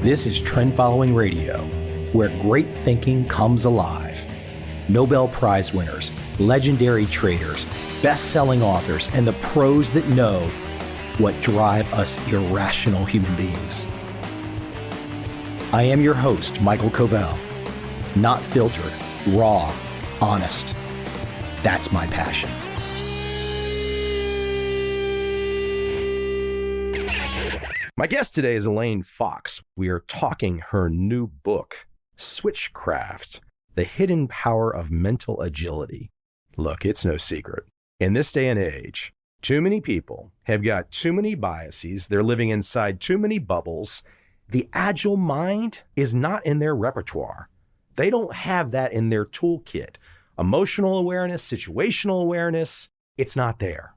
This is Trend Following Radio, where great thinking comes alive. Nobel Prize winners, legendary traders, best-selling authors, and the pros that know what drive us irrational human beings. I am your host, Michael Covel. Not filtered, raw, honest. That's my passion. My guest today is Elaine Fox. We are talking her new book, Switchcraft, The Hidden Power of Mental Agility. Look, it's no secret. In this day and age, too many people have got too many biases. They're living inside too many bubbles. The agile mind is not in their repertoire. They don't have that in their toolkit. Emotional awareness, situational awareness, it's not there.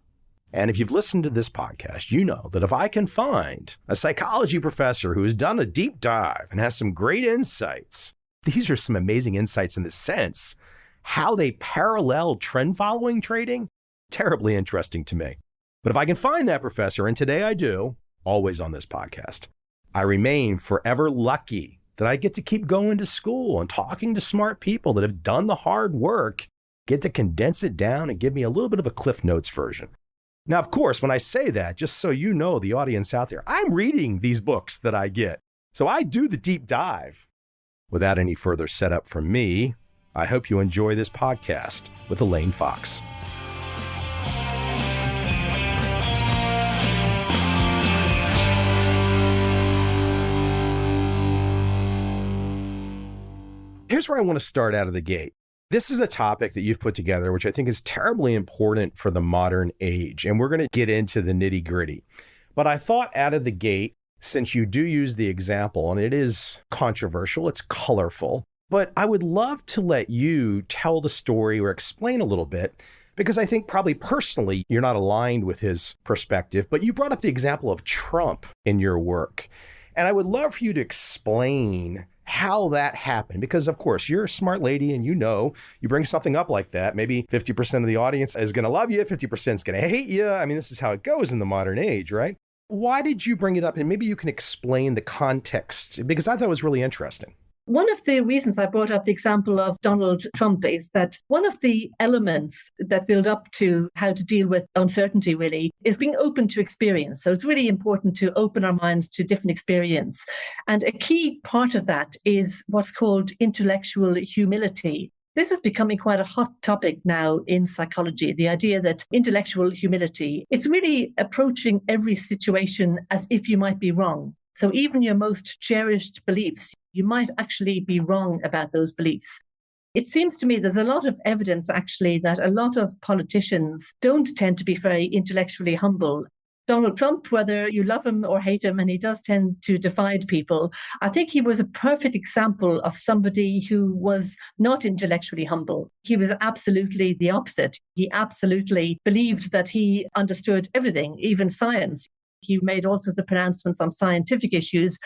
And if you've listened to this podcast, you know that if I can find a psychology professor who has done a deep dive and has some great insights, these are some amazing insights in the sense how they parallel trend following trading, terribly interesting to me. But if I can find that professor, and today I do, always on this podcast, I remain forever lucky that I get to keep going to school and talking to smart people that have done the hard work, get to condense it down and give me a little bit of a Cliff Notes version. Now, of course, when I say that, just so you know, the audience out there, I'm reading these books that I get. So I do the deep dive. Without any further setup from me, I hope you enjoy this podcast with Elaine Fox. Here's where I want to start out of the gate. This is a topic that you've put together, which I think is terribly important for the modern age. And we're going to get into the nitty gritty. But I thought out of the gate, since you do use the example, and it is controversial, it's colorful, but I would love to let you tell the story or explain a little bit, because I think probably personally, you're not aligned with his perspective, but you brought up the example of Trump in your work. And I would love for you to explain how that happened, because of course you're a smart lady and you bring something up like that, maybe 50% of the audience is going to love you, 50% is going to hate you. I mean, this is how it goes in the modern age, right? Why did you bring it up? And maybe you can explain the context, because I thought it was really interesting. One of the reasons I brought up the example of Donald Trump is that one of the elements that build up to how to deal with uncertainty really is being open to experience. So it's really important to open our minds to different experience. And a key part of that is what's called intellectual humility. This is becoming quite a hot topic now in psychology, the idea that intellectual humility, it's really approaching every situation as if you might be wrong. So even your most cherished beliefs, you might actually be wrong about those beliefs. It seems to me there's a lot of evidence actually that a lot of politicians don't tend to be very intellectually humble. Donald Trump, whether you love him or hate him, and he does tend to divide people, I think he was a perfect example of somebody who was not intellectually humble. He was absolutely the opposite. He absolutely believed that he understood everything, even science. He made all sorts of pronouncements on scientific issues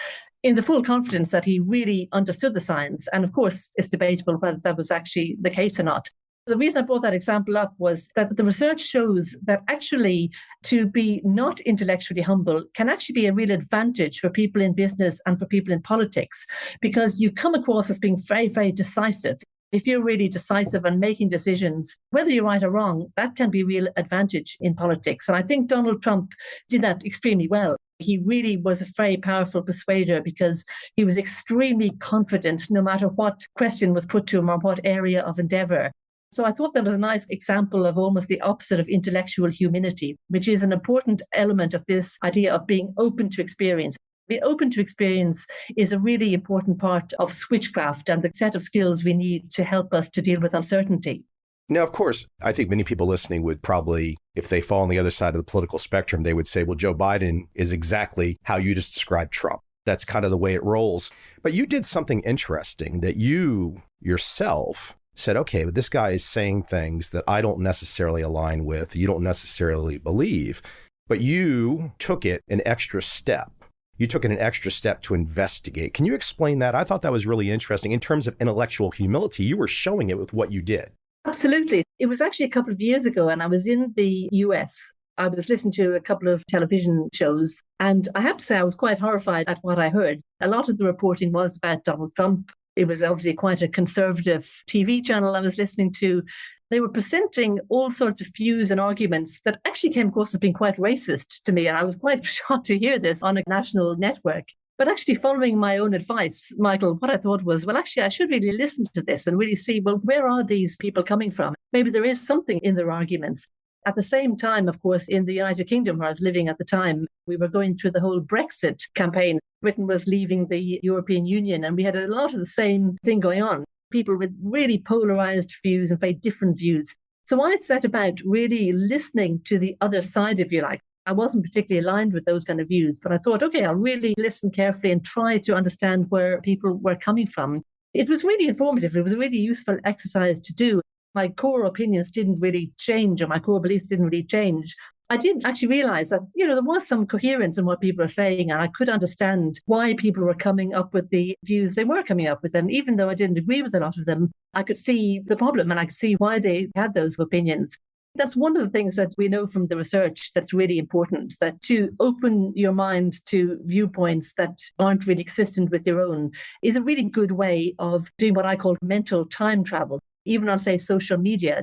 in the full confidence that he really understood the science. And of course, it's debatable whether that was actually the case or not. The reason I brought that example up was that the research shows that actually to be not intellectually humble can actually be a real advantage for people in business and for people in politics, because you come across as being very, very decisive. If you're really decisive and making decisions, whether you're right or wrong, that can be a real advantage in politics. And I think Donald Trump did that extremely well. He really was a very powerful persuader because he was extremely confident no matter what question was put to him or what area of endeavor. So I thought that was a nice example of almost the opposite of intellectual humility, which is an important element of this idea of being open to experience. Being open to experience is a really important part of Switchcraft and the set of skills we need to help us to deal with uncertainty. Now, of course, I think many people listening would probably, if they fall on the other side of the political spectrum, they would say, well, Joe Biden is exactly how you just described Trump. That's kind of the way it rolls. But you did something interesting that you yourself said, okay, but this guy is saying things that I don't necessarily align with, you don't necessarily believe, but you took it an extra step. You took it an extra step to investigate. Can you explain that? I thought that was really interesting. In terms of intellectual humility, you were showing it with what you did. Absolutely. It was actually a couple of years ago, and I was in the US I was listening to a couple of television shows, and I have to say I was quite horrified at what I heard. A lot of the reporting was about Donald Trump. It was obviously quite a conservative TV channel I was listening to. They were presenting all sorts of views and arguments that actually came across as being quite racist to me. And I was quite shocked to hear this on a national network. But actually following my own advice, Michael, what I thought was, well, actually, I should really listen to this and really see, well, where are these people coming from? Maybe there is something in their arguments. At the same time, of course, in the United Kingdom, where I was living at the time, we were going through the whole Brexit campaign. Britain was leaving the European Union, and we had a lot of the same thing going on. People with really polarized views and very different views. So I set about really listening to the other side, if you like. I wasn't particularly aligned with those kind of views, but I thought, okay, I'll really listen carefully and try to understand where people were coming from. It was really informative. It was a really useful exercise to do. My core opinions didn't really change, or my core beliefs didn't really change. I did actually realize that, there was some coherence in what people are saying, and I could understand why people were coming up with the views they were coming up with. And even though I didn't agree with a lot of them, I could see the problem and I could see why they had those opinions. That's one of the things that we know from the research that's really important, that to open your mind to viewpoints that aren't really consistent with your own is a really good way of doing what I call mental time travel. Even on, say, social media,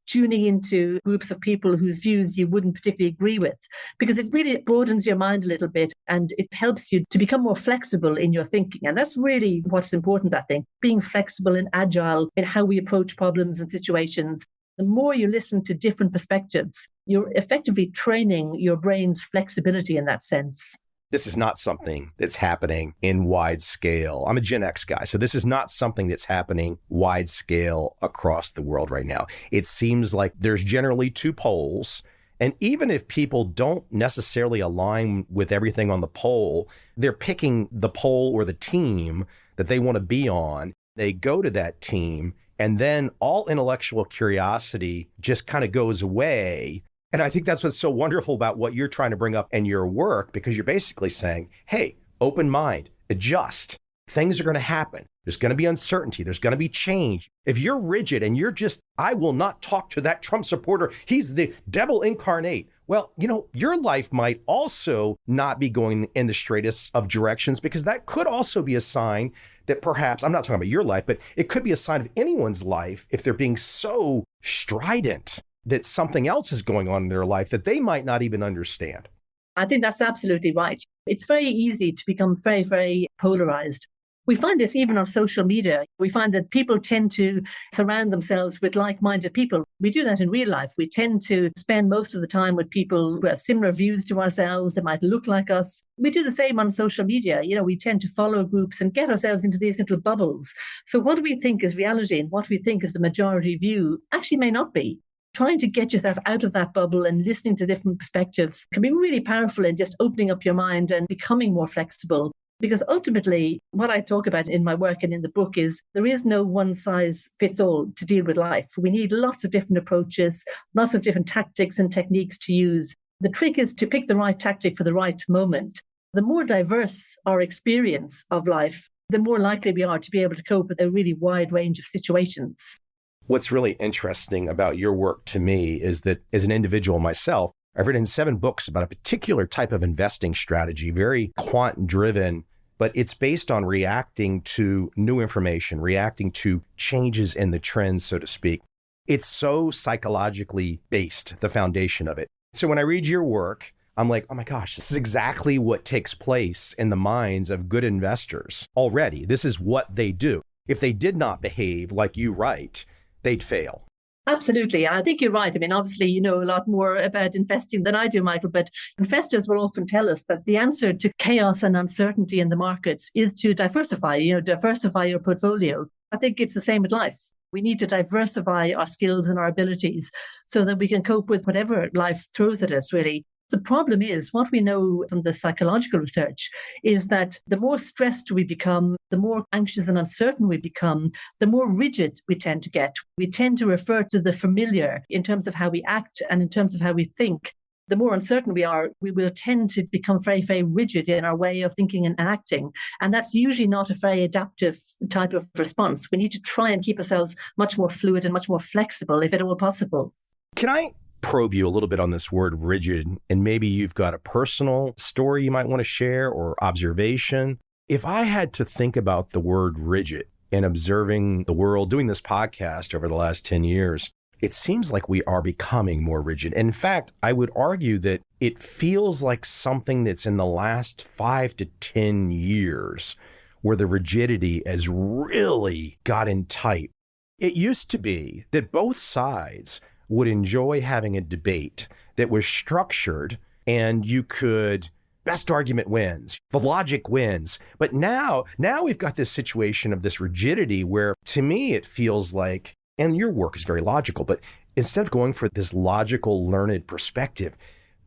tuning into groups of people whose views you wouldn't particularly agree with, because it really broadens your mind a little bit and it helps you to become more flexible in your thinking. And that's really what's important, I think, being flexible and agile in how we approach problems and situations. The more you listen to different perspectives, you're effectively training your brain's flexibility in that sense. This is not something that's happening in wide scale. I'm a Gen X guy, so this is not something that's happening wide scale across the world right now. It seems like there's generally two poles, and even if people don't necessarily align with everything on the pole, they're picking the pole or the team that they want to be on. They go to that team, and then all intellectual curiosity just kind of goes away. And I think that's what's so wonderful about what you're trying to bring up in your work, because you're basically saying, hey, open mind, adjust. Things are going to happen. There's going to be uncertainty. There's going to be change. If you're rigid and you're just, I will not talk to that Trump supporter, he's the devil incarnate. Well, your life might also not be going in the straightest of directions, because that could also be a sign that perhaps, I'm not talking about your life, but it could be a sign of anyone's life if they're being so strident that something else is going on in their life that they might not even understand. I think that's absolutely right. It's very easy to become very, very polarized. We find this even on social media. We find that people tend to surround themselves with like-minded people. We do that in real life. We tend to spend most of the time with people who have similar views to ourselves, that might look like us. We do the same on social media. We tend to follow groups and get ourselves into these little bubbles. So what we think is reality and what we think is the majority view actually may not be. Trying to get yourself out of that bubble and listening to different perspectives can be really powerful in just opening up your mind and becoming more flexible. Because ultimately, what I talk about in my work and in the book is there is no one size fits all to deal with life. We need lots of different approaches, lots of different tactics and techniques to use. The trick is to pick the right tactic for the right moment. The more diverse our experience of life, the more likely we are to be able to cope with a really wide range of situations. What's really interesting about your work to me is that as an individual myself, I've written 7 books about a particular type of investing strategy, very quant-driven, but it's based on reacting to new information, reacting to changes in the trends, so to speak. It's so psychologically based, the foundation of it. So when I read your work, I'm like, oh my gosh, this is exactly what takes place in the minds of good investors already. This is what they do. If they did not behave like you write, they'd fail. Absolutely. I think you're right. I mean, obviously, you know a lot more about investing than I do, Michael, but investors will often tell us that the answer to chaos and uncertainty in the markets is to diversify your portfolio. I think it's the same with life. We need to diversify our skills and our abilities so that we can cope with whatever life throws at us, really. The problem is, what we know from the psychological research is that the more stressed we become, the more anxious and uncertain we become, the more rigid we tend to get. We tend to refer to the familiar in terms of how we act and in terms of how we think. The more uncertain we are, we will tend to become very, very rigid in our way of thinking and acting. And that's usually not a very adaptive type of response. We need to try and keep ourselves much more fluid and much more flexible, if at all possible. Can I probe you a little bit on this word rigid, and maybe you've got a personal story you might want to share or observation. If I had to think about the word rigid and observing the world, doing this podcast over the last 10 years, it seems like we are becoming more rigid. In fact, I would argue that it feels like something that's in the last 5 to 10 years where the rigidity has really gotten tight. It used to be that both sides would enjoy having a debate that was structured and you could, best argument wins, the logic wins. But now we've got this situation of this rigidity where, to me, it feels like, and your work is very logical, but instead of going for this logical, learned perspective,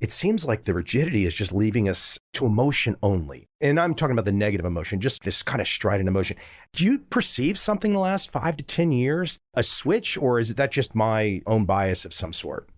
it seems like the rigidity is just leaving us to emotion only. And I'm talking about the negative emotion, just this kind of strident emotion. Do you perceive something in the last 5 to 10 years, a switch, or is that just my own bias of some sort?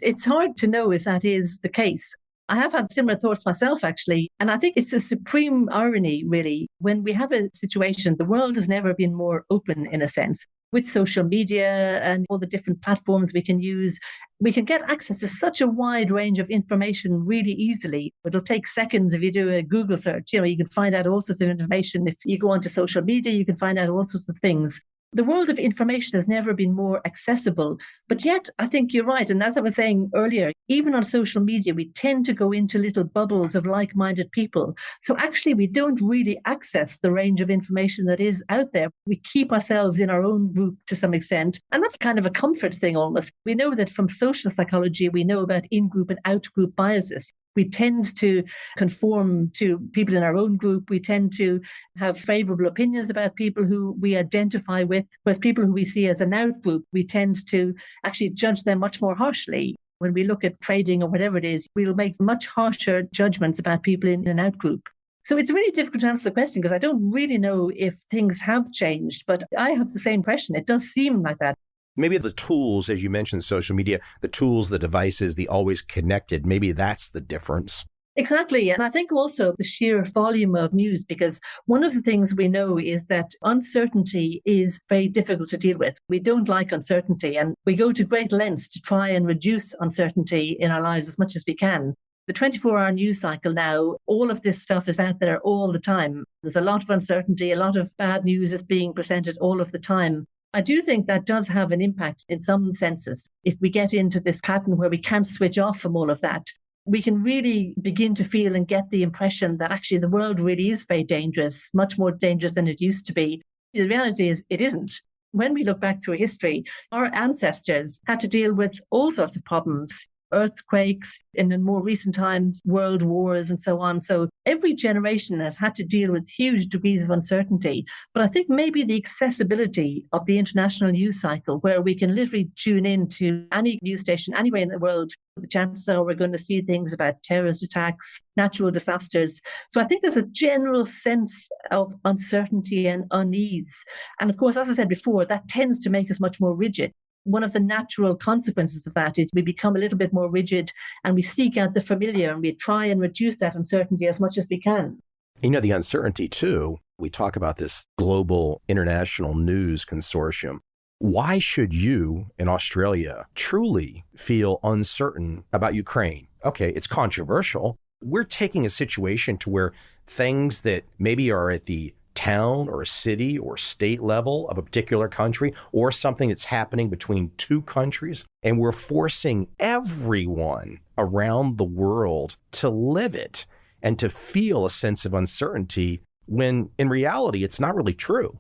It's hard to know if that is the case. I have had similar thoughts myself, actually. And I think it's a supreme irony, really, when we have a situation, the world has never been more open in a sense. With social media and all the different platforms we can use, we can get access to such a wide range of information really easily. It'll take seconds if you do a Google search. You can find out all sorts of information. If you go onto social media, you can find out all sorts of things. The world of information has never been more accessible. But yet, I think you're right. And as I was saying earlier, even on social media, we tend to go into little bubbles of like-minded people. So actually, we don't really access the range of information that is out there. We keep ourselves in our own group to some extent. And that's kind of a comfort thing almost. We know that from social psychology, we know about in-group and out-group biases. We tend to conform to people in our own group. We tend to have favorable opinions about people who we identify with, whereas people who we see as an out group, we tend to actually judge them much more harshly. When we look at trading or whatever it is, we'll make much harsher judgments about people in an out group. So it's really difficult to answer the question because I don't really know if things have changed, but I have the same impression. It does seem like that. Maybe the tools, as you mentioned, social media, the tools, the devices, the always connected, maybe that's the difference. Exactly. And I think also the sheer volume of news, because one of the things we know is that uncertainty is very difficult to deal with. We don't like uncertainty, and we go to great lengths to try and reduce uncertainty in our lives as much as we can. The 24-hour news cycle now, all of this stuff is out there all the time. There's a lot of uncertainty, a lot of bad news is being presented all of the time. I do think that does have an impact in some senses. If we get into this pattern where we can't switch off from all of that, we can really begin to feel and get the impression that actually the world really is very dangerous, much more dangerous than it used to be. The reality is it isn't. When we look back through history, our ancestors had to deal with all sorts of problems. Earthquakes, and in more recent times, world wars and so on. So every generation has had to deal with huge degrees of uncertainty. But I think maybe the accessibility of the international news cycle, where we can literally tune in to any news station anywhere in the world, the chances are we're going to see things about terrorist attacks, natural disasters. So I think there's a general sense of uncertainty and unease. And of course, as I said before, that tends to make us much more rigid. One of the natural consequences of that is we become a little bit more rigid and we seek out the familiar and we try and reduce that uncertainty as much as we can. The uncertainty too, we talk about this global international news consortium. Why should you in Australia truly feel uncertain about Ukraine? Okay, it's controversial. We're taking a situation to where things that maybe are at the town or a city or state level of a particular country, or something that's happening between two countries, and we're forcing everyone around the world to live it and to feel a sense of uncertainty when in reality it's not really true.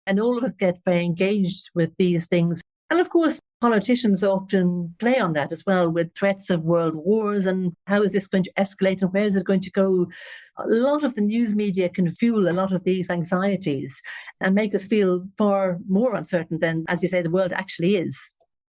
And all of us get very engaged with these things. And of course, politicians often play on that as well, with threats of world wars and how is this going to escalate and where is it going to go. A lot of the news media can fuel a lot of these anxieties and make us feel far more uncertain than, as you say, the world actually is.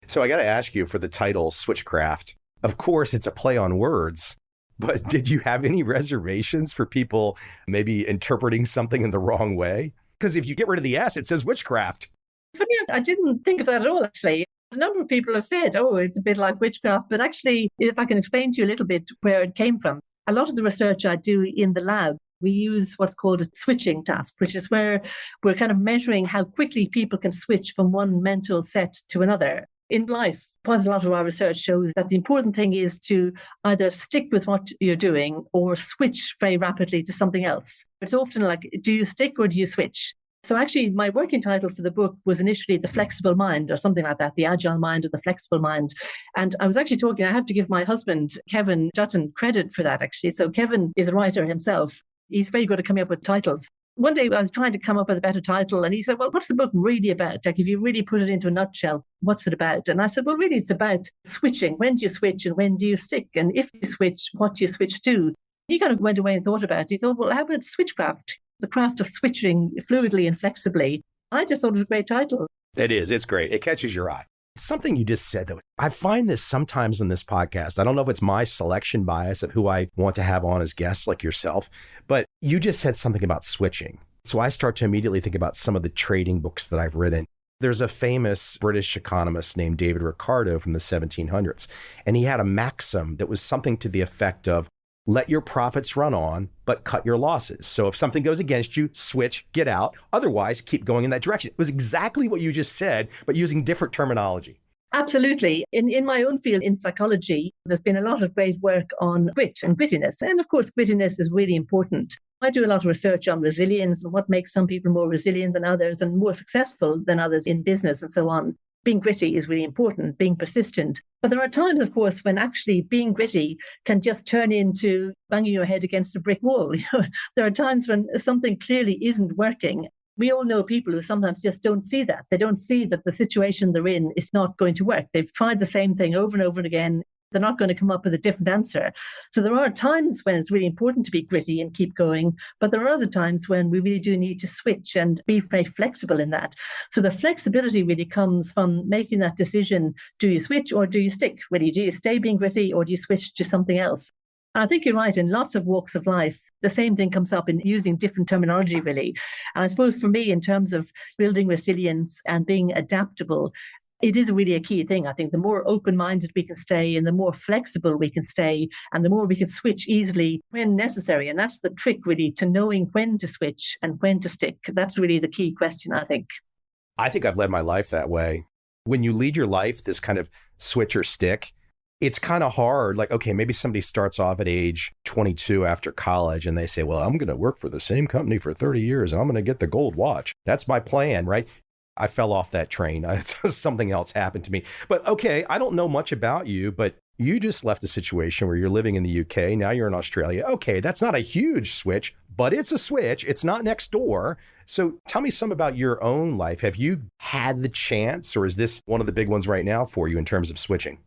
So I got to ask you, for the title Switchcraft, of course, it's a play on words, but did you have any reservations for people maybe interpreting something in the wrong way? Because if you get rid of the S, it says witchcraft. Funny, I didn't think of that at all, actually. A number of people have said, oh, it's a bit like witchcraft. But actually, if I can explain to you a little bit where it came from, a lot of the research I do in the lab, we use what's called a switching task, which is where we're kind of measuring how quickly people can switch from one mental set to another. in life, quite a lot of our research shows that the important thing is to either stick with what you're doing or switch very rapidly to something else. It's often like, do you stick or do you switch? So actually, my working title for the book was initially The Flexible Mind or something like that, The Agile Mind or The Flexible Mind. And I was actually talking, I have to give my husband, Kevin Dutton, credit for that, actually. So Kevin is a writer himself. He's very good at coming up with titles. One day I was trying to come up with a better title and he said, well, what's the book really about? Like, if you really put it into a nutshell, what's it about? And I said, well, really, it's about switching. When do you switch and when do you stick? And if you switch, what do you switch to? He kind of went away and thought about it. He thought, well, how about switchcraft? The craft of switching fluidly and flexibly. I just thought it was a great title. It is. It's great. It catches your eye. Something you just said, though, I find this sometimes in this podcast. I don't know if it's my selection bias of who I want to have on as guests like yourself, but you just said something about switching. So I start to immediately think about some of the trading books that I've written. There's a famous British economist named David Ricardo from the 1700s, and he had a maxim that was something to the effect of, let your profits run on, but cut your losses. So if something goes against you, switch, get out. Otherwise, keep going in that direction. It was exactly what you just said, but using different terminology. Absolutely. In my own field, in psychology, there's been a lot of great work on grit and grittiness. And of course, grittiness is really important. I do a lot of research on resilience and what makes some people more resilient than others and more successful than others in business and so on. Being gritty is really important, being persistent. But there are times, of course, when actually being gritty can just turn into banging your head against a brick wall. There are times when something clearly isn't working. We all know people who sometimes just don't see that. They don't see that the situation they're in is not going to work. They've tried the same thing over and over again. They're not going to come up with a different answer. So there are times when it's really important to be gritty and keep going, but there are other times when we really do need to switch and be very flexible in that. So the flexibility really comes from making that decision. Do you switch or do you stick? Really, do you stay being gritty or do you switch to something else? And I think you're right, in lots of walks of life, the same thing comes up in using different terminology, really. And I suppose for me, in terms of building resilience and being adaptable, it is really a key thing. I think the more open-minded we can stay and the more flexible we can stay and the more we can switch easily when necessary. And that's the trick, really, to knowing when to switch and when to stick. That's really the key question, I think. I think I've led my life that way. When you lead your life, this kind of switch or stick, it's kind of hard. Like, okay, maybe somebody starts off at age 22 after college and they say, well, I'm going to work for the same company for 30 years and I'm going to get the gold watch. That's my plan, right? I fell off that train. Something else happened to me. But okay, I don't know much about you, but you just left a situation where you're living in the UK. Now you're in Australia. Okay, that's not a huge switch, but it's a switch. It's not next door. So tell me some about your own life. Have you had the chance, or is this one of the big ones right now for you in terms of switching?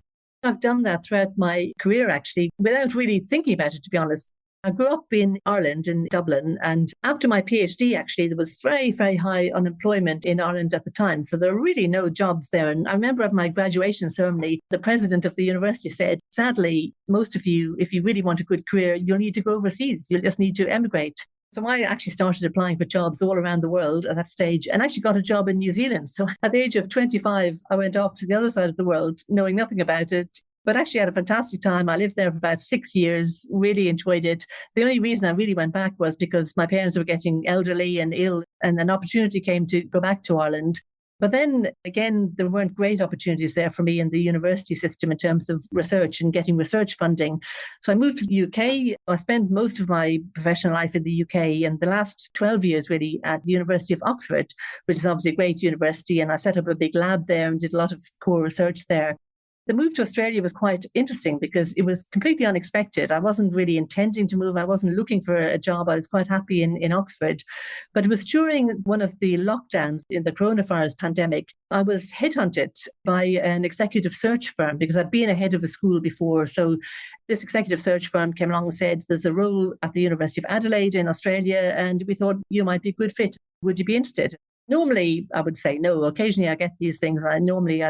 I've done that throughout my career, actually, without really thinking about it, to be honest. I grew up in Ireland, in Dublin, and after my PhD, actually, there was very, very high unemployment in Ireland at the time. So there were really no jobs there. And I remember at my graduation ceremony, the president of the university said, sadly, most of you, if you really want a good career, you'll need to go overseas. You'll just need to emigrate. So I actually started applying for jobs all around the world at that stage and actually got a job in New Zealand. So at the age of 25, I went off to the other side of the world, knowing nothing about it. But actually had a fantastic time. I lived there for about 6 years, really enjoyed it. The only reason I really went back was because my parents were getting elderly and ill, and an opportunity came to go back to Ireland. But then again, there weren't great opportunities there for me in the university system in terms of research and getting research funding. So I moved to the UK. I spent most of my professional life in the UK and the last 12 years really at the University of Oxford, which is obviously a great university. And I set up a big lab there and did a lot of core research there. The move to Australia was quite interesting because it was completely unexpected. I wasn't really intending to move. I wasn't looking for a job. I was quite happy in Oxford. But it was during one of the lockdowns in the coronavirus pandemic. I was headhunted by an executive search firm because I'd been a head of a school before. So this executive search firm came along and said, there's a role at the University of Adelaide in Australia, and we thought you might be a good fit. Would you be interested? Normally, I would say no. Occasionally, I get these things. I'd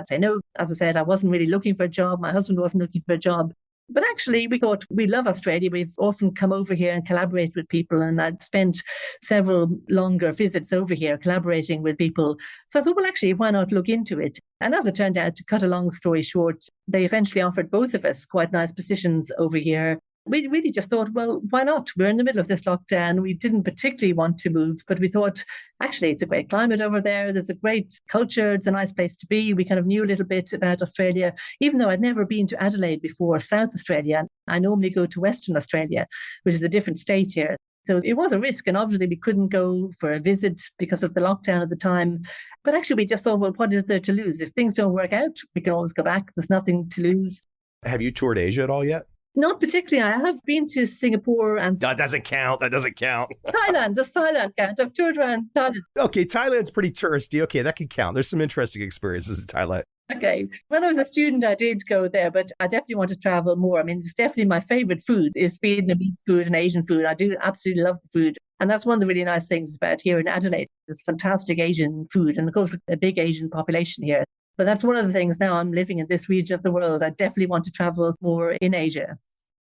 say no. As I said, I wasn't really looking for a job. My husband wasn't looking for a job. But actually, we thought we love Australia. We've often come over here and collaborated with people. And I'd spent several longer visits over here collaborating with people. So I thought, well, actually, why not look into it? And as it turned out, to cut a long story short, they eventually offered both of us quite nice positions over here. We really just thought, well, why not? We're in the middle of this lockdown. We didn't particularly want to move, but we thought, actually, it's a great climate over there. There's a great culture. It's a nice place to be. We kind of knew a little bit about Australia, even though I'd never been to Adelaide before, South Australia. I normally go to Western Australia, which is a different state here. So it was a risk. And obviously, we couldn't go for a visit because of the lockdown at the time. But actually, we just thought, well, what is there to lose? If things don't work out, we can always go back. There's nothing to lose. Have you toured Asia at all yet? Not particularly. I have been to Singapore and That doesn't count. Thailand. Does Thailand count? I've toured around Thailand. Okay, Thailand's pretty touristy. Okay, that can count. There's some interesting experiences in Thailand. Okay. When I was a student, I did go there, but I definitely want to travel more. I mean, it's definitely my favorite food is Vietnamese food and Asian food. I do absolutely love the food. And that's one of the really nice things about here in Adelaide. There's fantastic Asian food and, of course, a big Asian population here. But that's one of the things now I'm living in this region of the world. I definitely want to travel more in Asia.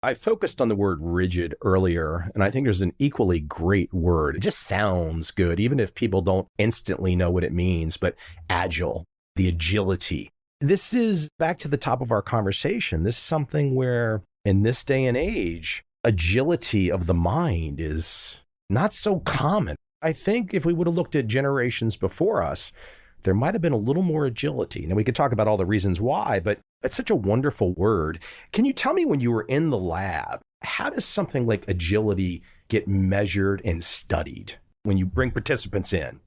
I focused on the word rigid earlier, and I think there's an equally great word. It just sounds good, even if people don't instantly know what it means, but agile, the agility. This is back to the top of our conversation. This is something where in this day and age, agility of the mind is not so common. I think if we would have looked at generations before us, there might have been a little more agility. Now, we could talk about all the reasons why, but it's such a wonderful word. Can you tell me, when you were in the lab, how does something like agility get measured and studied when you bring participants in?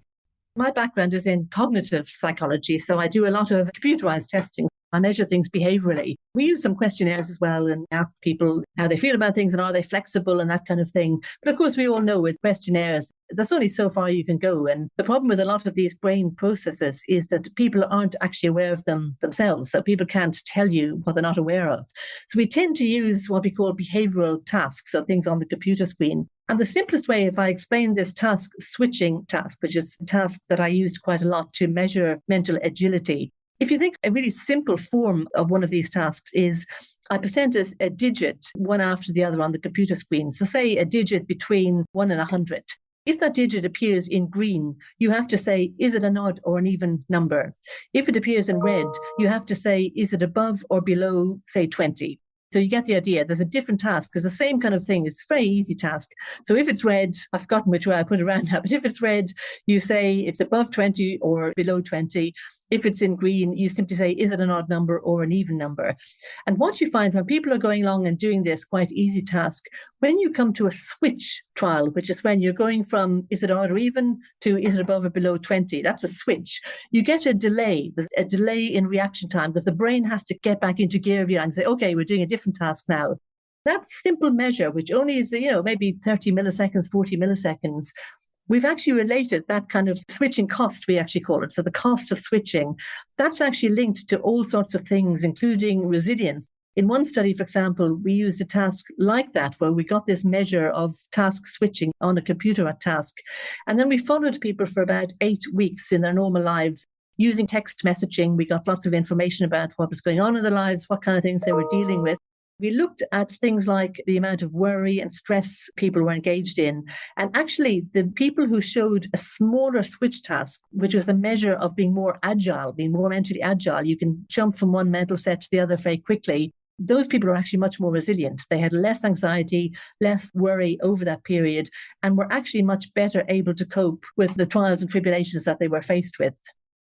My background is in cognitive psychology, so I do a lot of computerized testing. I measure things behaviorally. We use some questionnaires as well and ask people how they feel about things and are they flexible and that kind of thing. But of course, we all know with questionnaires, there's only so far you can go. And the problem with a lot of these brain processes is that people aren't actually aware of them themselves. So people can't tell you what they're not aware of. So we tend to use what we call behavioral tasks, so things on the computer screen. And the simplest way, if I explain this task switching task, which is a task that I used quite a lot to measure mental agility. If you think a really simple form of one of these tasks is I present a digit one after the other on the computer screen. So say a digit between 1 and 100. If that digit appears in green, you have to say, is it an odd or an even number? If it appears in red, you have to say, is it above or below, say, 20? So you get the idea. There's a different task. It's the same kind of thing. It's a very easy task. So if it's red, I've forgotten which way I put it around now, but if it's red, you say it's above 20 or below 20. If it's in green, you simply say, is it an odd number or an even number? And what you find when people are going along and doing this quite easy task, when you come to a switch trial, which is when you're going from is it odd or even to is it above or below 20, that's a switch. You get a delay. There's a delay in reaction time because the brain has to get back into gear and say, okay, we're doing a different task now. That simple measure, which only is, maybe 30 milliseconds, 40 milliseconds, we've actually related that kind of switching cost, we actually call it. So the cost of switching, that's actually linked to all sorts of things, including resilience. In one study, for example, we used a task like that where we got this measure of task switching on a computer at task. And then we followed people for about 8 weeks in their normal lives. Using text messaging, we got lots of information about what was going on in their lives, what kind of things they were dealing with. We looked at things like the amount of worry and stress people were engaged in. And actually, the people who showed a smaller switch task, which was a measure of being more agile, being more mentally agile, you can jump from one mental set to the other very quickly. Those people are actually much more resilient. They had less anxiety, less worry over that period, and were actually much better able to cope with the trials and tribulations that they were faced with.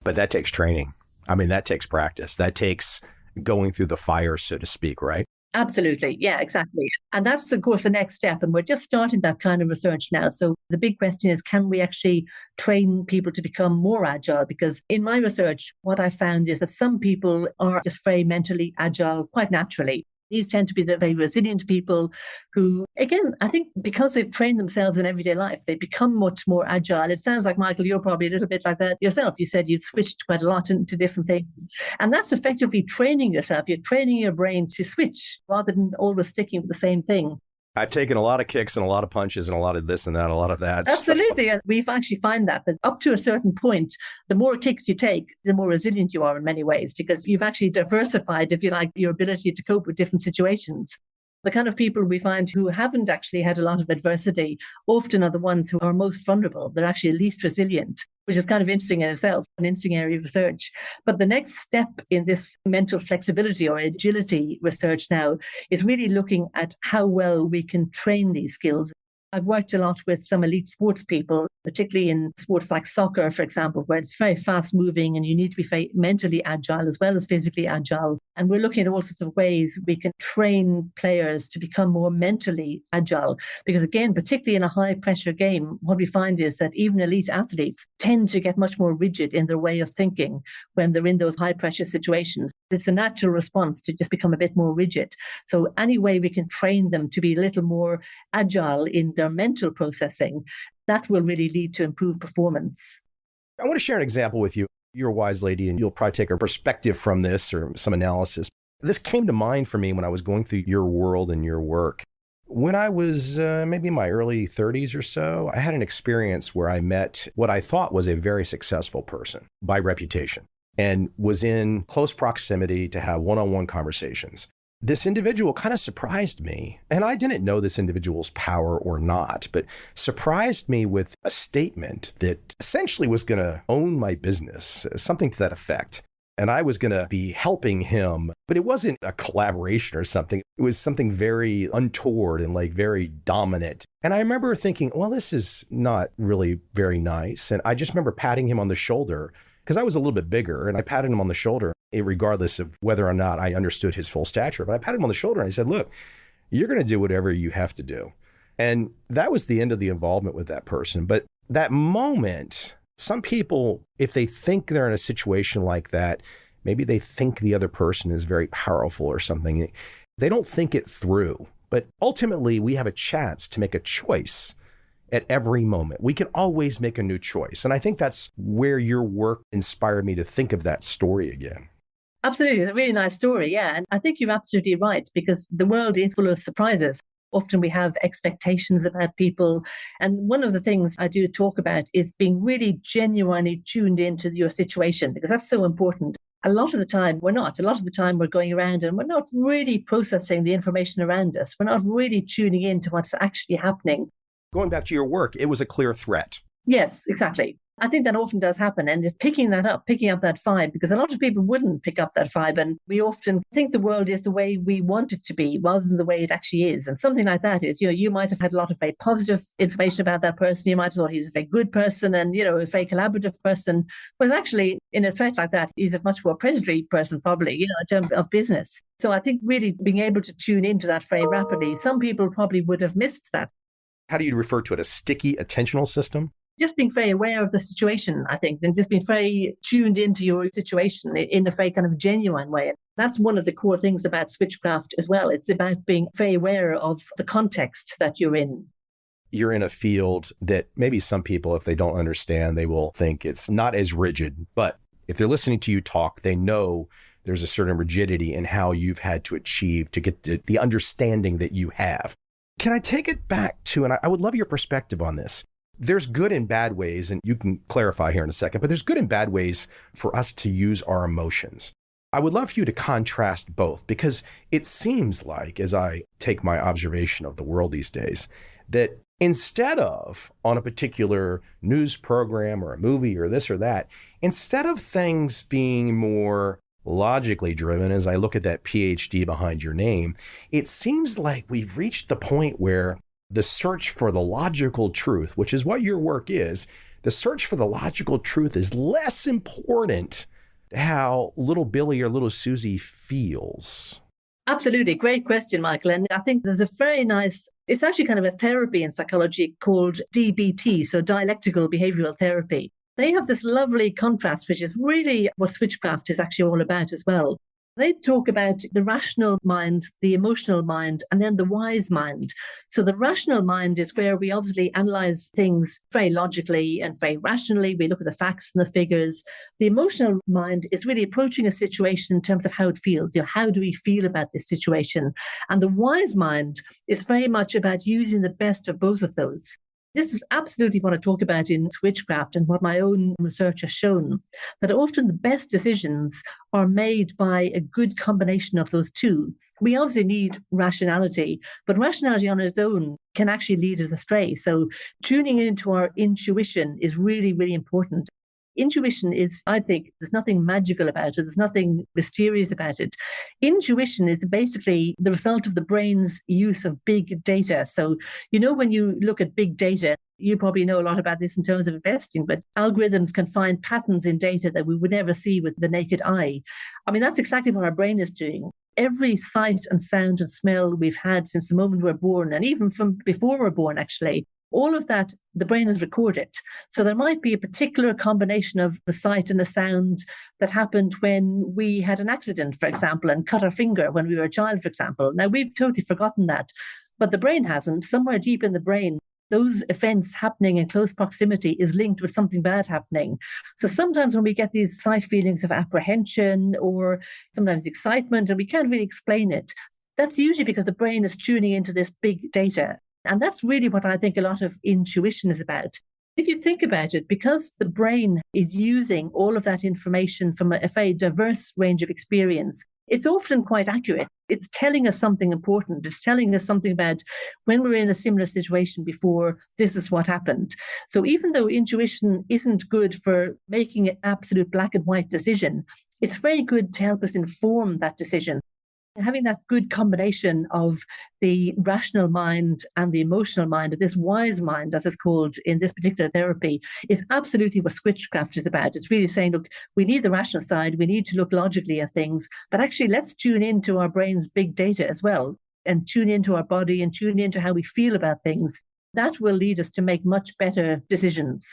But that takes training. I mean, that takes practice. That takes going through the fire, so to speak, right? Absolutely. Yeah, exactly. And that's, of course, the next step. And we're just starting that kind of research now. So the big question is, can we actually train people to become more agile? Because in my research, what I found is that some people are just very mentally agile quite naturally. These tend to be the very resilient people who, again, I think because they've trained themselves in everyday life, they become much more agile. It sounds like, Michael, you're probably a little bit like that yourself. You said you've switched quite a lot into different things. And that's effectively training yourself. You're training your brain to switch rather than always sticking with the same thing. I've taken a lot of kicks and a lot of punches and a lot of this and that, a lot of that. Absolutely. And we've actually found that up to a certain point, the more kicks you take, the more resilient you are in many ways, because you've actually diversified, if you like, your ability to cope with different situations. The kind of people we find who haven't actually had a lot of adversity often are the ones who are most vulnerable. They're actually least resilient, which is kind of interesting in itself, an interesting area of research. But the next step in this mental flexibility or agility research now is really looking at how well we can train these skills. I've worked a lot with some elite sports people, particularly in sports like soccer, for example, where it's very fast moving and you need to be very mentally agile as well as physically agile. And we're looking at all sorts of ways we can train players to become more mentally agile. Because again, particularly in a high pressure game, what we find is that even elite athletes tend to get much more rigid in their way of thinking when they're in those high pressure situations. It's a natural response to just become a bit more rigid. So any way we can train them to be a little more agile in their mental processing, that will really lead to improved performance. I want to share an example with you. You're a wise lady, and you'll probably take a perspective from this or some analysis. This came to mind for me when I was going through your world and your work. When I was maybe in my early 30s or so, I had an experience where I met what I thought was a very successful person by reputation and was in close proximity to have one-on-one conversations. This individual kind of surprised me, and I didn't know this individual's power or not, but surprised me with a statement that essentially was going to own my business, something to that effect. And I was going to be helping him, but it wasn't a collaboration or something. It was something very untoward and like very dominant. And I remember thinking, well, this is not really very nice. And I just remember patting him on the shoulder because I was a little bit bigger, and I patted him on the shoulder, regardless of whether or not I understood his full stature. But I patted him on the shoulder and I said, look, you're going to do whatever you have to do. And that was the end of the involvement with that person. But that moment, some people, if they think they're in a situation like that, maybe they think the other person is very powerful or something. They don't think it through. But ultimately, we have a chance to make a choice at every moment. We can always make a new choice. And I think that's where your work inspired me to think of that story again. Absolutely. It's a really nice story. Yeah. And I think you're absolutely right, because the world is full of surprises. Often we have expectations about people. And one of the things I do talk about is being really genuinely tuned into your situation, because that's so important. A lot of the time we're not. A lot of the time we're going around and we're not really processing the information around us. We're not really tuning into what's actually happening. Going back to your work, it was a clear threat. Yes, exactly. I think that often does happen, and just picking up that vibe, because a lot of people wouldn't pick up that vibe, and we often think the world is the way we want it to be rather than the way it actually is. And something like that is, you might have had a lot of very positive information about that person. You might have thought he's a very good person and, a very collaborative person, whereas actually in a threat like that, he's a much more predatory person probably, in terms of business. So I think really being able to tune into that very rapidly, some people probably would have missed that. How do you refer to it? A sticky attentional system? Just being very aware of the situation, I think, and just being very tuned into your situation in a very kind of genuine way. And that's one of the core things about Switchcraft as well. It's about being very aware of the context that you're in. You're in a field that maybe some people, if they don't understand, they will think it's not as rigid. But if they're listening to you talk, they know there's a certain rigidity in how you've had to achieve to get to the understanding that you have. Can I take it back to, and I would love your perspective on this. There's good and bad ways, and you can clarify here in a second, but there's good and bad ways for us to use our emotions. I would love for you to contrast both, because it seems like, as I take my observation of the world these days, that instead of on a particular news program or a movie or this or that, instead of things being more logically driven, as I look at that PhD behind your name, it seems like we've reached the point where the search for the logical truth, which is what your work is, the search for the logical truth is less important to how little Billy or little Susie feels. Absolutely. Great question, Michael. And I think there's a very nice, it's actually kind of a therapy in psychology called DBT, so dialectical behavioral therapy. They have this lovely contrast, which is really what Switchcraft is actually all about as well. They talk about the rational mind, the emotional mind, and then the wise mind. So the rational mind is where we obviously analyze things very logically and very rationally. We look at the facts and the figures. The emotional mind is really approaching a situation in terms of how it feels. How do we feel about this situation? And the wise mind is very much about using the best of both of those. This is absolutely what I talk about in Switchcraft and what my own research has shown, that often the best decisions are made by a good combination of those two. We obviously need rationality, but rationality on its own can actually lead us astray. So tuning into our intuition is really, really important. Intuition is, I think, there's nothing magical about it. There's nothing mysterious about it. Intuition is basically the result of the brain's use of big data. So, when you look at big data, you probably know a lot about this in terms of investing, but algorithms can find patterns in data that we would never see with the naked eye. I mean, that's exactly what our brain is doing. Every sight and sound and smell we've had since the moment we're born, and even from before we're born, actually, all of that, the brain has recorded. So there might be a particular combination of the sight and the sound that happened when we had an accident, for example, and cut our finger when we were a child, for example. Now, we've totally forgotten that, but the brain hasn't. Somewhere deep in the brain, those events happening in close proximity is linked with something bad happening. So sometimes when we get these slight feelings of apprehension or sometimes excitement, and we can't really explain it, that's usually because the brain is tuning into this big data. And that's really what I think a lot of intuition is about. If you think about it, because the brain is using all of that information from a very diverse range of experience, it's often quite accurate. It's telling us something important. It's telling us something about when we're in a similar situation before, this is what happened. So even though intuition isn't good for making an absolute black and white decision, it's very good to help us inform that decision. Having that good combination of the rational mind and the emotional mind, or this wise mind, as it's called in this particular therapy, is absolutely what Switchcraft is about. It's really saying, look, we need the rational side, we need to look logically at things, but actually let's tune into our brain's big data as well, and tune into our body and tune into how we feel about things. That will lead us to make much better decisions.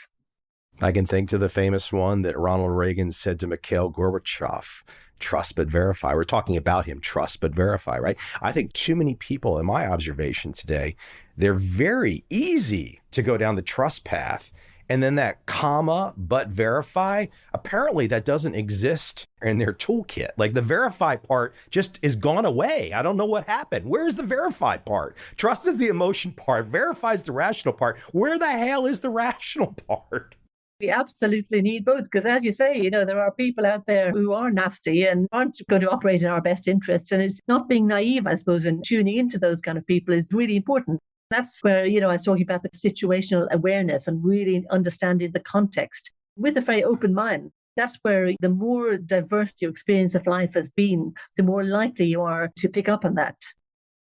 I can think to the famous one that Ronald Reagan said to Mikhail Gorbachev, trust but verify. We're talking about him, trust but verify, right? I think too many people, in my observation today, they're very easy to go down the trust path. And then that comma but verify, apparently that doesn't exist in their toolkit. Like the verify part just is gone away. I don't know what happened. Where's the verify part? Trust is the emotion part. Verify is the rational part. Where the hell is the rational part? We absolutely need both because, as you say, there are people out there who are nasty and aren't going to operate in our best interests. And it's not being naive, I suppose, and tuning into those kind of people is really important. That's where, I was talking about the situational awareness and really understanding the context with a very open mind. That's where the more diverse your experience of life has been, the more likely you are to pick up on that.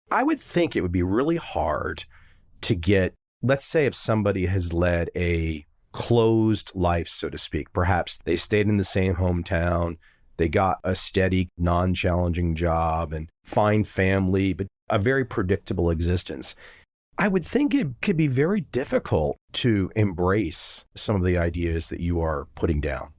I would think it would be really hard to get, let's say if somebody has led a closed life, so to speak. Perhaps they stayed in the same hometown, they got a steady, non-challenging job and fine family, but a very predictable existence. I would think it could be very difficult to embrace some of the ideas that you are putting down.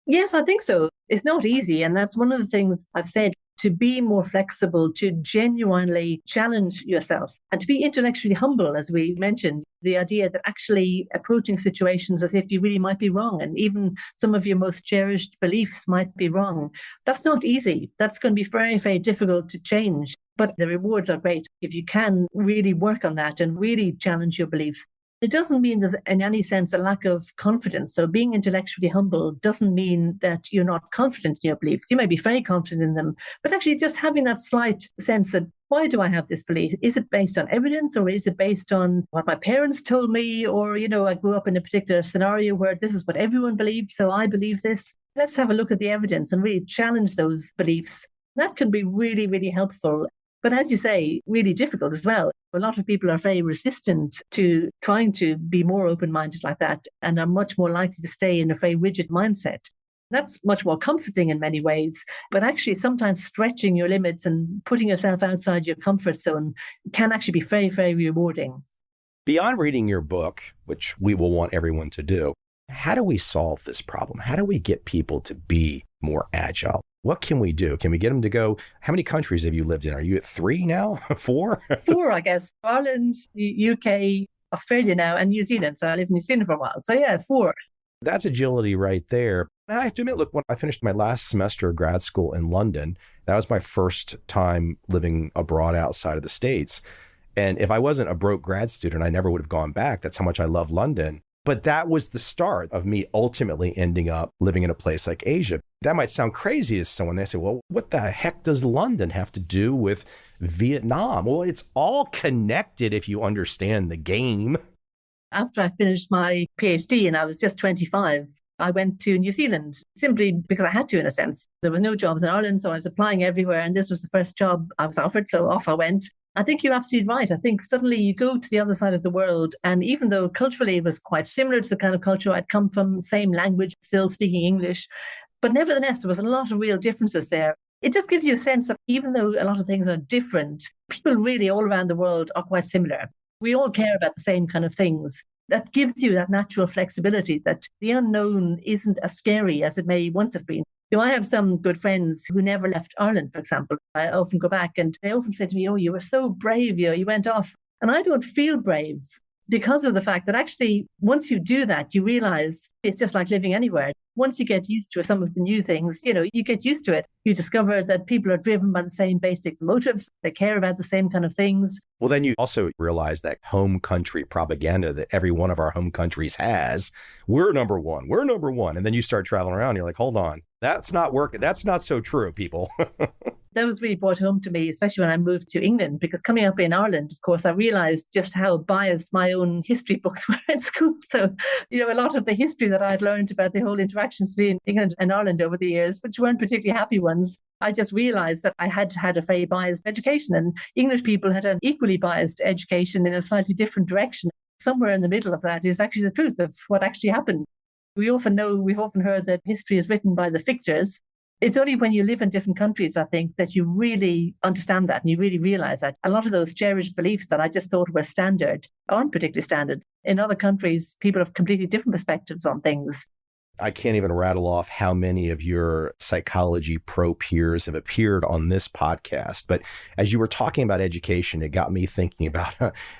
Yes, I think so. It's not easy. And that's one of the things I've said, to be more flexible, to genuinely challenge yourself and to be intellectually humble, as we mentioned. The idea that actually approaching situations as if you really might be wrong, and even some of your most cherished beliefs might be wrong. That's not easy. That's going to be very, very difficult to change. But the rewards are great if you can really work on that and really challenge your beliefs. It doesn't mean there's in any sense a lack of confidence. So being intellectually humble doesn't mean that you're not confident in your beliefs. You may be very confident in them, but actually just having that slight sense of, why do I have this belief? Is it based on evidence or is it based on what my parents told me? Or, I grew up in a particular scenario where this is what everyone believed, so I believe this. Let's have a look at the evidence and really challenge those beliefs. That can be really, really helpful. But as you say, really difficult as well. A lot of people are very resistant to trying to be more open-minded like that and are much more likely to stay in a very rigid mindset. That's much more comforting in many ways, but actually sometimes stretching your limits and putting yourself outside your comfort zone can actually be very, very rewarding. Beyond reading your book, which we will want everyone to do, how do we solve this problem? How do we get people to be more agile? What can we do? Can we get them to go? How many countries have you lived in? Are you at 3 now? 4? 4, I guess. Ireland, the UK, Australia now, and New Zealand. So I lived in New Zealand for a while. So yeah, 4. That's agility right there. And I have to admit, look, when I finished my last semester of grad school in London, that was my first time living abroad outside of the States. And if I wasn't a broke grad student, I never would have gone back. That's how much I love London. But that was the start of me ultimately ending up living in a place like Asia. That might sound crazy to someone. They say, well, what the heck does London have to do with Vietnam? Well, it's all connected if you understand the game. After I finished my PhD and I was just 25, I went to New Zealand simply because I had to, in a sense. There was no jobs in Ireland, so I was applying everywhere. And this was the first job I was offered. So off I went. I think you're absolutely right. I think suddenly you go to the other side of the world. And even though culturally it was quite similar to the kind of culture I'd come from, same language, still speaking English, but nevertheless, there was a lot of real differences there. It just gives you a sense of, even though a lot of things are different, people really all around the world are quite similar. We all care about the same kind of things. That gives you that natural flexibility that the unknown isn't as scary as it may once have been. I have some good friends who never left Ireland, for example. I often go back and they often say to me, oh, you were so brave, you went off. And I don't feel brave because of the fact that actually, once you do that, you realize it's just like living anywhere. Once you get used to some of the new things, you get used to it. You discover that people are driven by the same basic motives. They care about the same kind of things. Well, then you also realize that home country propaganda that every one of our home countries has, we're number one. And then you start traveling around, you're like, hold on, that's not working. That's not so true, people. That was really brought home to me, especially when I moved to England, because coming up in Ireland, of course, I realized just how biased my own history books were in school. So, a lot of the history that I'd learned about the whole interactions between England and Ireland over the years, which weren't particularly happy ones, I just realized that I had had a very biased education, and English people had an equally biased education in a slightly different direction. Somewhere in the middle of that is actually the truth of what actually happened. We've often heard that history is written by the victors. It's only when you live in different countries, I think, that you really understand that and you really realize that a lot of those cherished beliefs that I just thought were standard aren't particularly standard. In other countries, people have completely different perspectives on things. I can't even rattle off how many of your psychology pro peers have appeared on this podcast. But as you were talking about education, it got me thinking about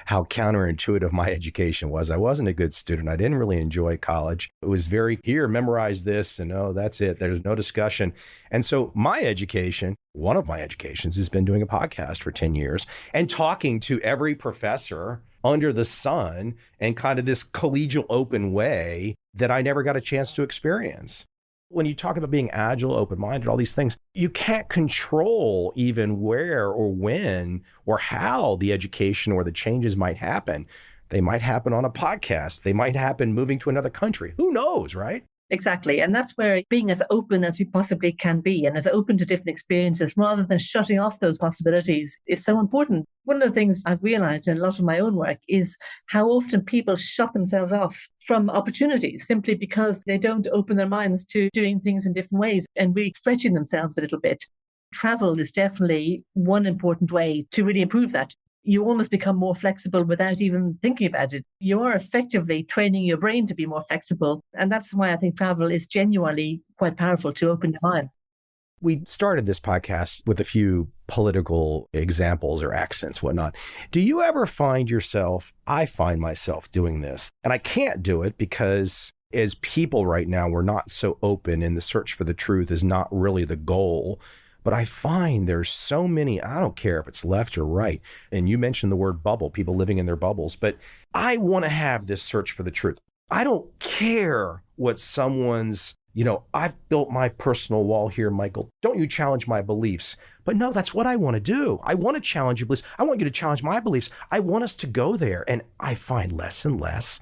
how counterintuitive my education was. I wasn't a good student. I didn't really enjoy college. It was very, here, memorize this, and oh, that's it. There's no discussion. And so my education, one of my educations, has been doing a podcast for 10 years and talking to every professor under the sun in kind of this collegial open way that I never got a chance to experience. When you talk about being agile, open-minded, all these things, you can't control even where or when or how the education or the changes might happen. They might happen on a podcast. They might happen moving to another country. Who knows, right? Exactly. And that's where being as open as we possibly can be and as open to different experiences rather than shutting off those possibilities is so important. One of the things I've realized in a lot of my own work is how often people shut themselves off from opportunities simply because they don't open their minds to doing things in different ways and really stretching themselves a little bit. Travel is definitely one important way to really improve that. You almost become more flexible without even thinking about it. You are effectively training your brain to be more flexible. And that's why I think travel is genuinely quite powerful to open your mind. We started this podcast with a few political examples or accents, whatnot. Do you ever find yourself, I find myself doing this, and I can't do it because as people right now, we're not so open and the search for the truth is not really the goal. But I find there's so many, I don't care if it's left or right. And you mentioned the word bubble, people living in their bubbles. But I want to have this search for the truth. I don't care what someone's, I've built my personal wall here, Michael. Don't you challenge my beliefs. But no, that's what I want to do. I want to challenge your beliefs. I want you to challenge my beliefs. I want us to go there. And I find less and less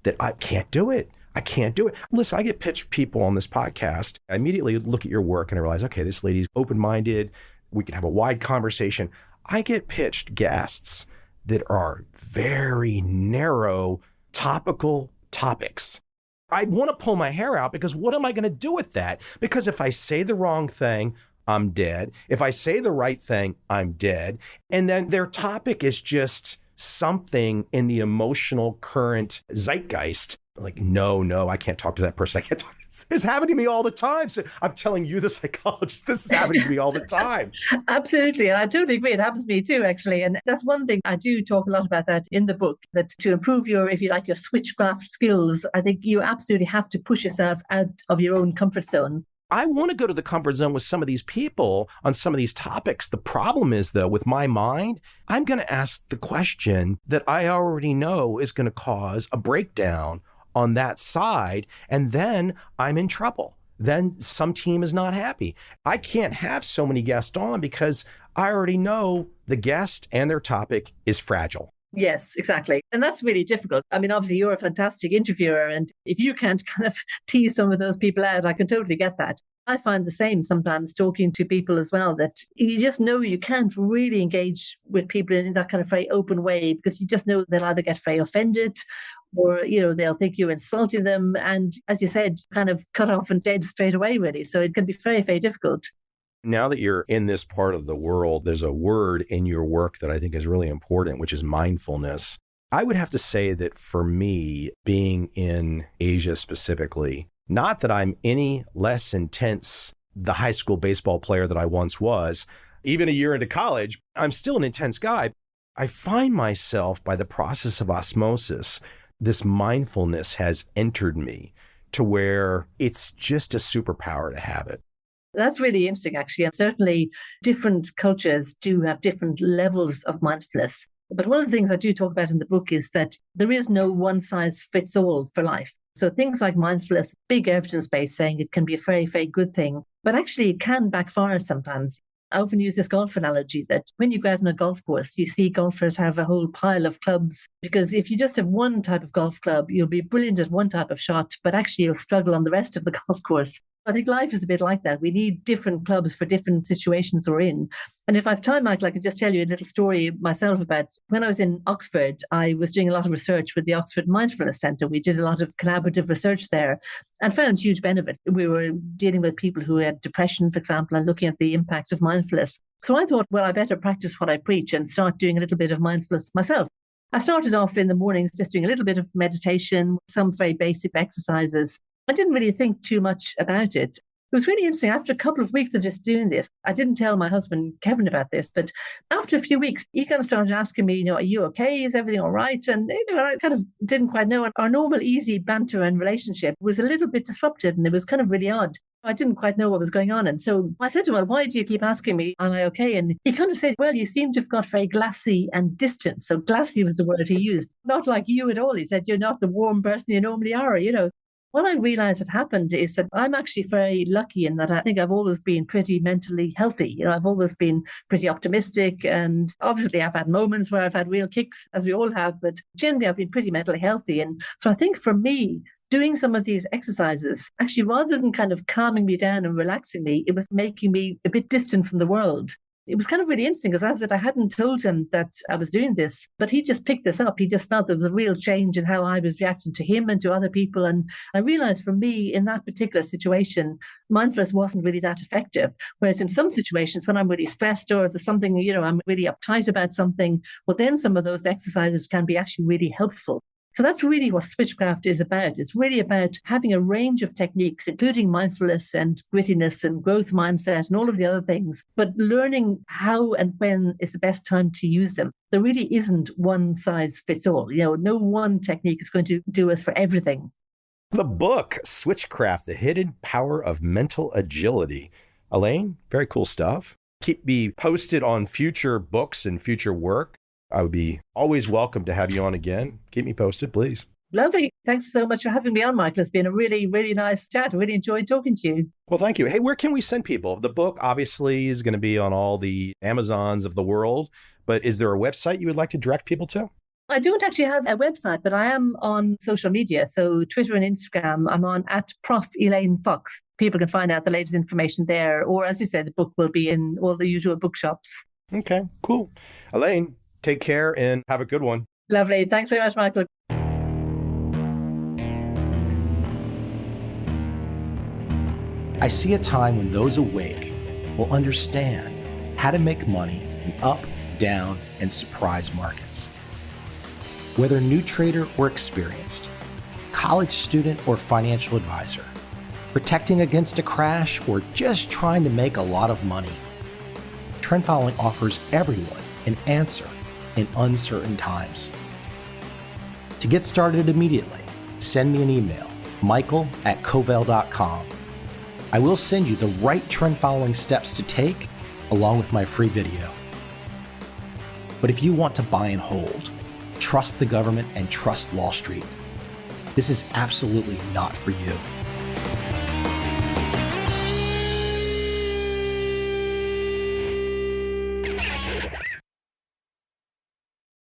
that I can't do it. I can't do it. Listen, I get pitched people on this podcast. I immediately look at your work and I realize, okay, this lady's open-minded. We can have a wide conversation. I get pitched guests that are very narrow, topical topics. I want to pull my hair out because what am I going to do with that? Because if I say the wrong thing, I'm dead. If I say the right thing, I'm dead. And then their topic is just something in the emotional current zeitgeist. Like, no, I can't talk to that person. I can't talk. This is happening to me all the time. So I'm telling you, the psychologist, this is happening to me all the time. Absolutely. And I totally agree. It happens to me too, actually. And that's one thing I do talk a lot about that in the book, that to improve your, if you like, your switchcraft skills, I think you absolutely have to push yourself out of your own comfort zone. I want to go to the comfort zone with some of these people on some of these topics. The problem is, though, with my mind, I'm going to ask the question that I already know is going to cause a breakdown on that side, and then I'm in trouble. Then some team is not happy. I can't have so many guests on because I already know the guest and their topic is fragile. Yes, exactly. And that's really difficult. I mean, obviously, you're a fantastic interviewer. And if you can't kind of tease some of those people out, I can totally get that. I find the same sometimes talking to people as well, that you just know you can't really engage with people in that kind of very open way because you just know they'll either get very offended or, they'll think you're insulting them. And as you said, kind of cut off and dead straight away, really. So it can be very, very difficult. Now that you're in this part of the world, there's a word in your work that I think is really important, which is mindfulness. I would have to say that for me, being in Asia specifically, not that I'm any less intense, the high school baseball player that I once was, even a year into college, I'm still an intense guy. I find myself, by the process of osmosis, this mindfulness has entered me to where it's just a superpower to have it. That's really interesting, actually. And certainly different cultures do have different levels of mindfulness. But one of the things I do talk about in the book is that there is no one size fits all for life. So things like mindfulness, big evidence base saying it can be a very, very good thing, but actually it can backfire sometimes. I often use this golf analogy that when you go out on a golf course, you see golfers have a whole pile of clubs, because if you just have one type of golf club, you'll be brilliant at one type of shot, but actually you'll struggle on the rest of the golf course. I think life is a bit like that. We need different clubs for different situations we're in. And if I have time, Michael, I can just tell you a little story myself about when I was in Oxford. I was doing a lot of research with the Oxford Mindfulness Centre. We did a lot of collaborative research there and found huge benefit. We were dealing with people who had depression, for example, and looking at the impact of mindfulness. So I thought, well, I better practice what I preach and start doing a little bit of mindfulness myself. I started off in the mornings just doing a little bit of meditation, some very basic exercises. I didn't really think too much about it. It was really interesting. After a couple of weeks of just doing this, I didn't tell my husband, Kevin, about this, but after a few weeks, he kind of started asking me, are you okay? Is everything all right? And I kind of didn't quite know. And our normal easy banter and relationship was a little bit disrupted, and it was kind of really odd. I didn't quite know what was going on. And so I said to him, well, why do you keep asking me, am I okay? And he kind of said, well, you seem to have got very glassy and distant. So glassy was the word he used. Not like you at all. He said, you're not the warm person you normally are, What I realized had happened is that I'm actually very lucky in that I think I've always been pretty mentally healthy. I've always been pretty optimistic. And obviously, I've had moments where I've had real kicks, as we all have. But generally, I've been pretty mentally healthy. And so I think for me, doing some of these exercises, actually, rather than kind of calming me down and relaxing me, it was making me a bit distant from the world. It was kind of really interesting because, as I said, I hadn't told him that I was doing this, but he just picked this up. He just felt there was a real change in how I was reacting to him and to other people. And I realized for me, in that particular situation, mindfulness wasn't really that effective. Whereas in some situations, when I'm really stressed or if there's something, I'm really uptight about something, well, then some of those exercises can be actually really helpful. So that's really what Switchcraft is about. It's really about having a range of techniques, including mindfulness and grittiness and growth mindset and all of the other things, but learning how and when is the best time to use them. There really isn't one size fits all. No one technique is going to do us for everything. The book, Switchcraft, The Hidden Power of Mental Agility. Elaine, very cool stuff. Keep me posted on future books and future work. I would be always welcome to have you on again. Keep me posted, please. Lovely. Thanks so much for having me on, Michael. It's been a really, really nice chat. I really enjoyed talking to you. Well, thank you. Hey, where can we send people? The book obviously is going to be on all the Amazons of the world, but is there a website you would like to direct people to? I don't actually have a website, but I am on social media. So Twitter and Instagram, I'm on @Prof Elaine Fox. People can find out the latest information there. Or as you said, the book will be in all the usual bookshops. Okay, cool. Elaine, take care and have a good one. Lovely. Thanks very much, Michael. I see a time when those awake will understand how to make money in up, down, and surprise markets. Whether new trader or experienced, college student or financial advisor, protecting against a crash or just trying to make a lot of money, Trend Following offers everyone an answer in uncertain times. To get started immediately, send me an email, michael@covel.com, I will send you the right trend following steps to take along with my free video. But if you want to buy and hold, trust the government and trust Wall Street, this is absolutely not for you.